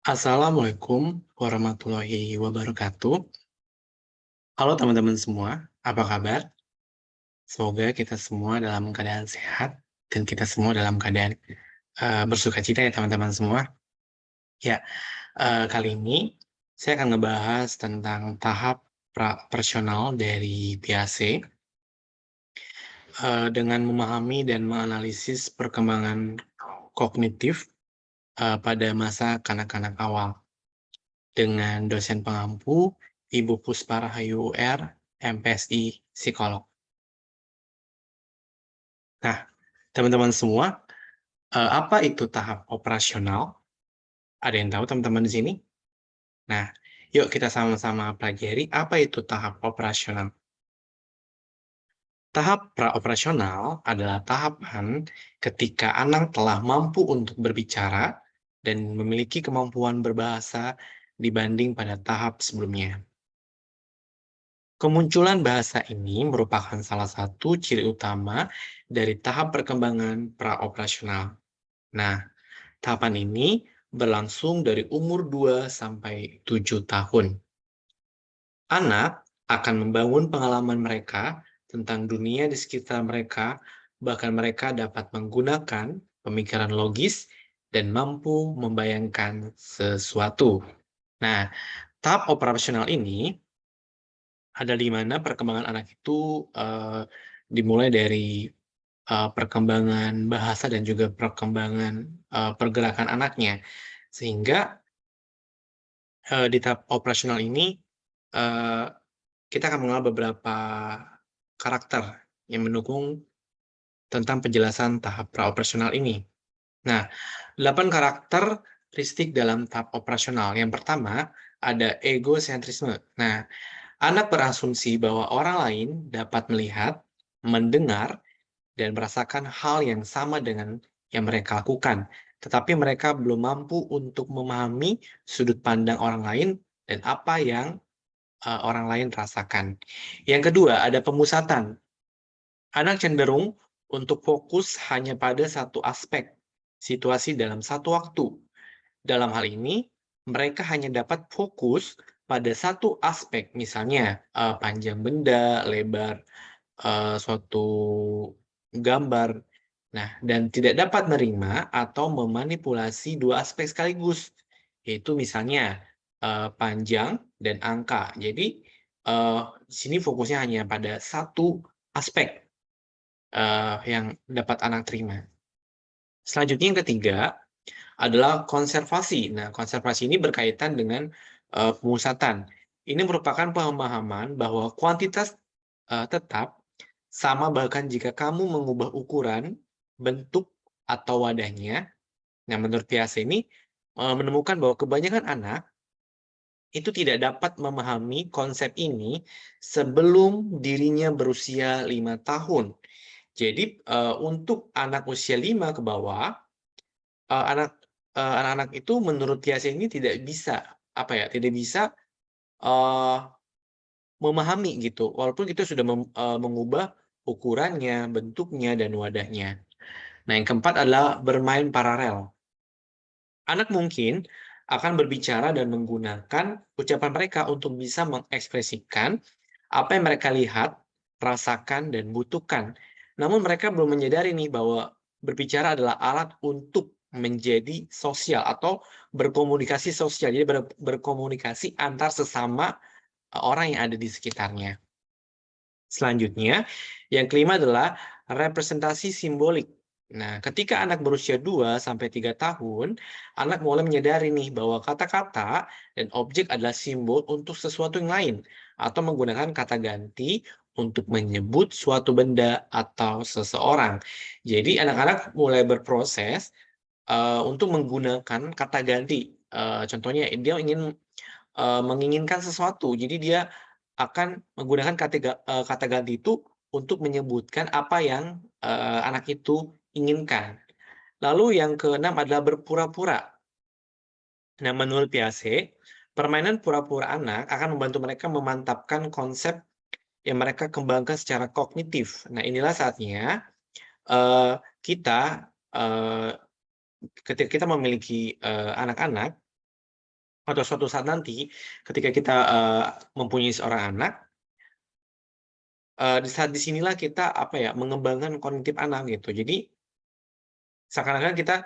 Assalamualaikum warahmatullahi wabarakatuh. Halo teman-teman semua, apa kabar? Semoga kita semua dalam keadaan sehat dan kita semua dalam keadaan bersukacita ya teman-teman semua. Ya, kali ini saya akan ngebahas tentang tahap operasional dari PAC dengan memahami dan menganalisis perkembangan kognitif pada masa kanak-kanak awal. Dengan dosen pengampu, Ibu Puspa Rahayu UR, MPSI Psikolog. Nah, teman-teman semua, apa itu tahap operasional? Ada yang tahu teman-teman di sini? Nah, yuk kita sama-sama pelajari apa itu tahap operasional. Tahap praoperasional adalah tahapan ketika anak telah mampu untuk berbicara dan memiliki kemampuan berbahasa dibanding pada tahap sebelumnya. Kemunculan bahasa ini merupakan salah satu ciri utama dari tahap perkembangan praoperasional. Nah, tahapan ini berlangsung dari umur 2 sampai 7 tahun. Anak akan membangun pengalaman mereka tentang dunia di sekitar mereka, bahkan mereka dapat menggunakan pemikiran logis dan mampu membayangkan sesuatu. Nah, tahap operasional ini ada di mana perkembangan anak itu dimulai dari perkembangan bahasa dan juga perkembangan pergerakan anaknya. Sehingga di tahap operasional ini uh, kita akan mengenal beberapa karakter yang mendukung tentang penjelasan tahap praoperasional ini. Nah, 8 karakteristik dalam tahap operasional. Yang pertama, ada egosentrisme. Nah, anak berasumsi bahwa orang lain dapat melihat, mendengar, dan merasakan hal yang sama dengan yang mereka lakukan, tetapi mereka belum mampu untuk memahami sudut pandang orang lain dan apa yang orang lain rasakan. Yang kedua, ada pemusatan. Anak cenderung untuk fokus hanya pada satu aspek situasi dalam satu waktu. Dalam hal ini, mereka hanya dapat fokus pada satu aspek, misalnya panjang benda, lebar suatu gambar. Nah, dan tidak dapat menerima atau memanipulasi dua aspek sekaligus, yaitu misalnya panjang dan angka. Jadi, di sini fokusnya hanya pada satu aspek yang dapat anak terima. Selanjutnya yang ketiga adalah konservasi. Nah, konservasi ini berkaitan dengan pemusatan. Ini merupakan pemahaman bahwa kuantitas tetap sama bahkan jika kamu mengubah ukuran, bentuk, atau wadahnya. Nah, menurut Piaget ini menemukan bahwa kebanyakan anak itu tidak dapat memahami konsep ini sebelum dirinya berusia 5 tahun. Jadi, untuk anak usia 5 ke bawah, anak-anak itu menurut Piaget ini tidak bisa, apa ya, tidak bisa, eee, memahami gitu, walaupun kita sudah mengubah ukurannya, bentuknya, dan wadahnya. Nah, yang keempat adalah bermain paralel. Anak mungkin akan berbicara dan menggunakan ucapan mereka untuk bisa mengekspresikan apa yang mereka lihat, rasakan, dan butuhkan. Namun mereka belum menyadari nih bahwa berbicara adalah alat untuk menjadi sosial atau berkomunikasi sosial. Jadi berkomunikasi antar sesama orang yang ada di sekitarnya. Selanjutnya, yang kelima adalah representasi simbolik. Nah, ketika anak berusia 2 sampai 3 tahun, anak mulai menyadari nih bahwa kata-kata dan objek adalah simbol untuk sesuatu yang lain atau menggunakan kata ganti untuk menyebut suatu benda atau seseorang. Jadi anak-anak mulai berproses untuk menggunakan kata ganti. Contohnya dia ingin menginginkan sesuatu. Jadi dia akan menggunakan kata ganti itu untuk menyebutkan apa yang, anak itu inginkan. Lalu yang keenam adalah berpura-pura. Nah, menurut Piaget, permainan pura-pura anak akan membantu mereka memantapkan konsep yang mereka kembangkan secara kognitif. Nah, inilah saatnya, kita, ketika kita memiliki, anak-anak atau suatu saat nanti ketika kita mempunyai seorang anak, di saat disinilah kita mengembangkan kognitif anak gitu. Jadi seakan-akan kita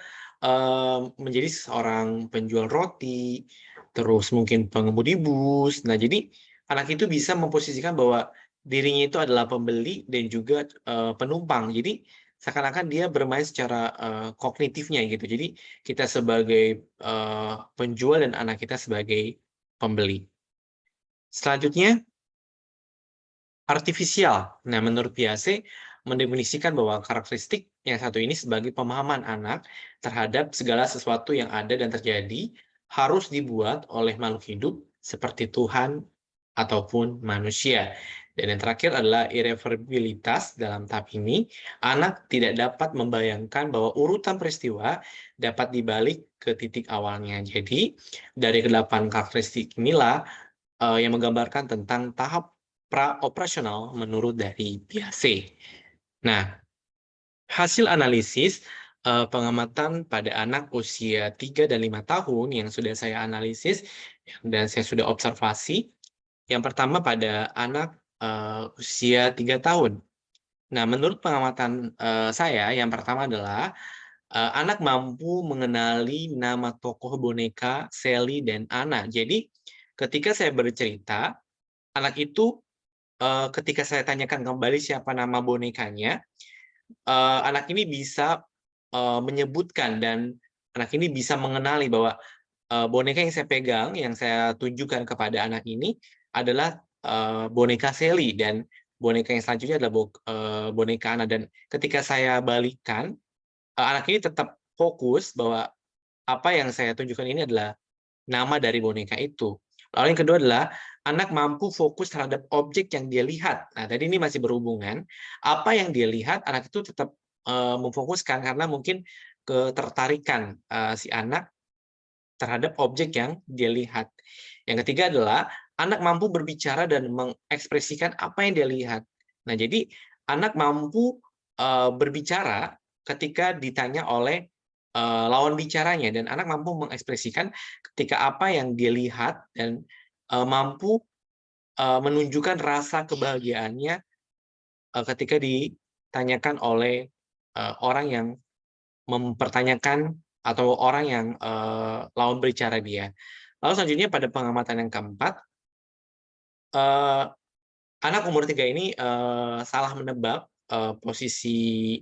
menjadi seorang penjual roti, terus mungkin pengemudi bus. Nah, jadi anak itu bisa memposisikan bahwa dirinya itu adalah pembeli dan juga penumpang. Jadi seakan-akan dia bermain secara kognitifnya gitu. Jadi kita sebagai penjual dan anak kita sebagai pembeli. Selanjutnya, artifisial. Nah, menurut Piaget, mendefinisikan bahwa karakteristik yang satu ini sebagai pemahaman anak terhadap segala sesuatu yang ada dan terjadi harus dibuat oleh makhluk hidup seperti Tuhan ataupun manusia. Dan yang terakhir adalah irreversibilitas. Dalam tahap ini, anak tidak dapat membayangkan bahwa urutan peristiwa dapat dibalik ke titik awalnya. Jadi, dari kedelapan karakteristik inilah yang menggambarkan tentang tahap pra-operasional menurut dari Piaget. Nah, hasil analisis pengamatan pada anak usia 3 dan 5 tahun yang sudah saya analisis dan saya sudah observasi. Yang pertama pada anak usia 3 tahun. Nah, menurut pengamatan saya, yang pertama adalah anak mampu mengenali nama tokoh boneka Sally dan Anna. Jadi, ketika saya bercerita, anak itu ketika saya tanyakan kembali siapa nama bonekanya, anak ini bisa menyebutkan dan anak ini bisa mengenali bahwa boneka yang saya pegang, yang saya tunjukkan kepada anak ini adalah boneka Sally dan boneka yang selanjutnya adalah boneka Anna. Dan ketika saya balikan, anak ini tetap fokus bahwa apa yang saya tunjukkan ini adalah nama dari boneka itu. Lalu yang kedua adalah anak mampu fokus terhadap objek yang dia lihat. Nah, tadi ini masih berhubungan. Apa yang dia lihat, anak itu tetap memfokuskan karena mungkin ketertarikan si anak terhadap objek yang dia lihat. Yang ketiga adalah anak mampu berbicara dan mengekspresikan apa yang dia lihat. Nah, jadi anak mampu berbicara ketika ditanya oleh lawan bicaranya dan anak mampu mengekspresikan ketika apa yang dia lihat dan mampu menunjukkan rasa kebahagiaannya ketika ditanyakan oleh orang yang mempertanyakan atau orang yang lawan bicara dia. Lalu selanjutnya pada pengamatan yang keempat, eee, anak umur 3 ini salah menebak posisi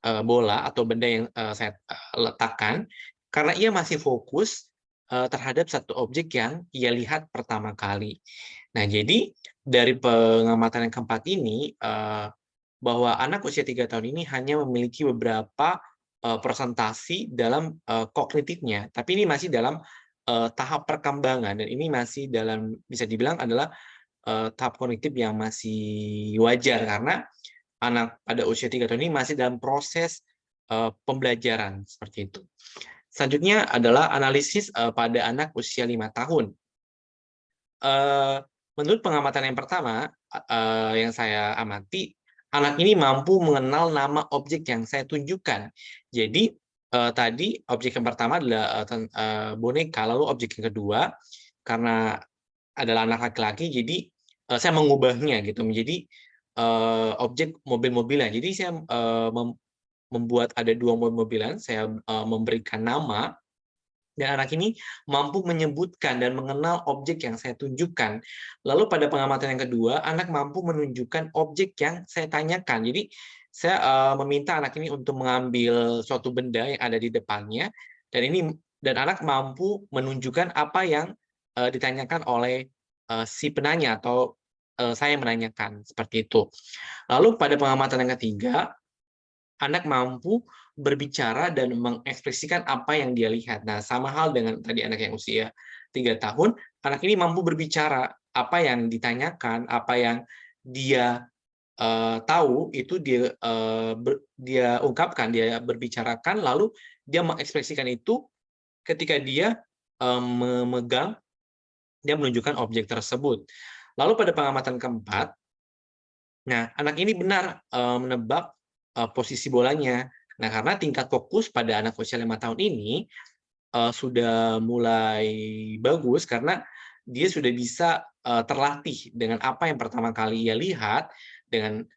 bola atau benda yang saya letakkan karena ia masih fokus terhadap satu objek yang ia lihat pertama kali. Nah, jadi dari pengamatan yang keempat ini bahwa anak usia 3 tahun ini hanya memiliki beberapa presentasi dalam kognitifnya, tapi ini masih dalam tahap perkembangan dan ini masih dalam bisa dibilang adalah tahap kognitif yang masih wajar karena anak pada usia 3 tahun ini masih dalam proses pembelajaran seperti itu. Selanjutnya adalah analisis pada anak usia 5 tahun. Eee, Menurut pengamatan yang pertama, yang saya amati, anak ini mampu mengenal nama objek yang saya tunjukkan. Jadi, tadi objek yang pertama adalah, boneka, lalu objek yang kedua, karena adalah anak laki-laki, jadi, saya mengubahnya gitu menjadi, objek mobil-mobilan. Jadi saya, membuat ada 2 mobil-mobilan, saya, memberikan nama dan anak ini mampu menyebutkan dan mengenal objek yang saya tunjukkan. Lalu pada pengamatan yang kedua, anak mampu menunjukkan objek yang saya tanyakan. Jadi saya meminta anak ini untuk mengambil suatu benda yang ada di depannya dan anak mampu menunjukkan apa yang ditanyakan oleh si penanya atau saya menanyakan seperti itu. Lalu pada pengamatan yang ketiga, anak mampu berbicara dan mengekspresikan apa yang dia lihat. Nah, sama hal dengan tadi anak yang usia 3 tahun, anak ini mampu berbicara, apa yang ditanyakan, apa yang dia tahu itu dia ungkapkan, dia berbicarakan, lalu dia mengekspresikan itu ketika dia memegang, dia menunjukkan objek tersebut. Lalu pada pengamatan keempat, nah, anak ini benar menebak posisi bolanya. Nah, karena tingkat fokus pada anak usia 5 tahun ini sudah mulai bagus karena dia sudah bisa, terlatih dengan apa yang pertama kali ia lihat, dengan,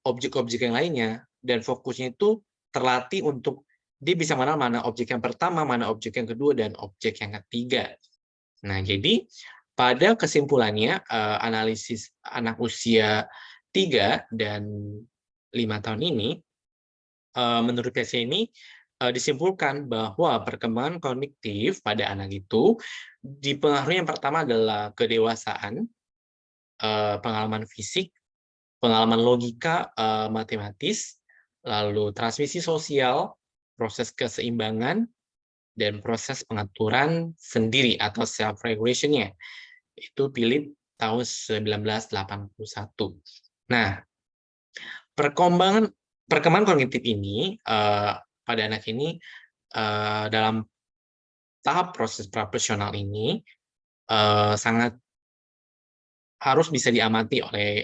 objek-objek yang lainnya, dan fokusnya itu terlatih untuk dia bisa mengenal mana objek yang pertama, mana objek yang kedua, dan objek yang ketiga. Nah, jadi pada kesimpulannya, analisis anak usia 3 dan 5 tahun ini, menurut PSI ini, disimpulkan bahwa perkembangan kognitif pada anak itu dipengaruhi yang pertama adalah kedewasaan, pengalaman fisik, pengalaman logika, matematis, lalu transmisi sosial, proses keseimbangan, dan proses pengaturan sendiri atau self regulation-nya. Itu Philip tahun 1981. Nah, perkembangan perkembangan kognitif ini, pada anak ini, dalam tahap proses profesional ini, sangat harus bisa diamati oleh,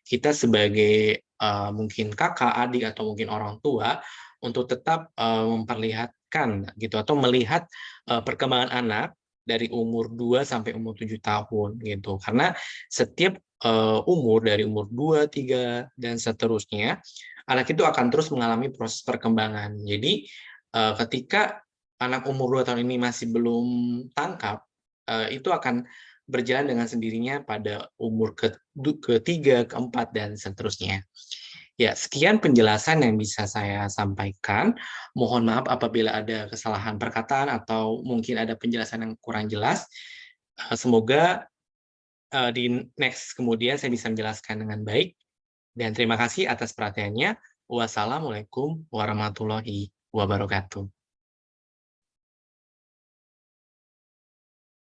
kita sebagai, mungkin kakak, adik, atau mungkin orang tua untuk tetap, memperlihatkan gitu atau melihat, perkembangan anak dari umur 2 sampai umur 7 tahun gitu. Karena setiap, umur dari umur 2 3 dan seterusnya, anak itu akan terus mengalami proses perkembangan. Jadi, ketika anak umur 2 tahun ini masih belum tangkap, itu akan berjalan dengan sendirinya pada umur ketiga, keempat, dan seterusnya. Ya, sekian penjelasan yang bisa saya sampaikan. Mohon maaf apabila ada kesalahan perkataan atau mungkin ada penjelasan yang kurang jelas. Semoga di next kemudian saya bisa menjelaskan dengan baik. Dan terima kasih atas perhatiannya. Wassalamualaikum warahmatullahi wabarakatuh.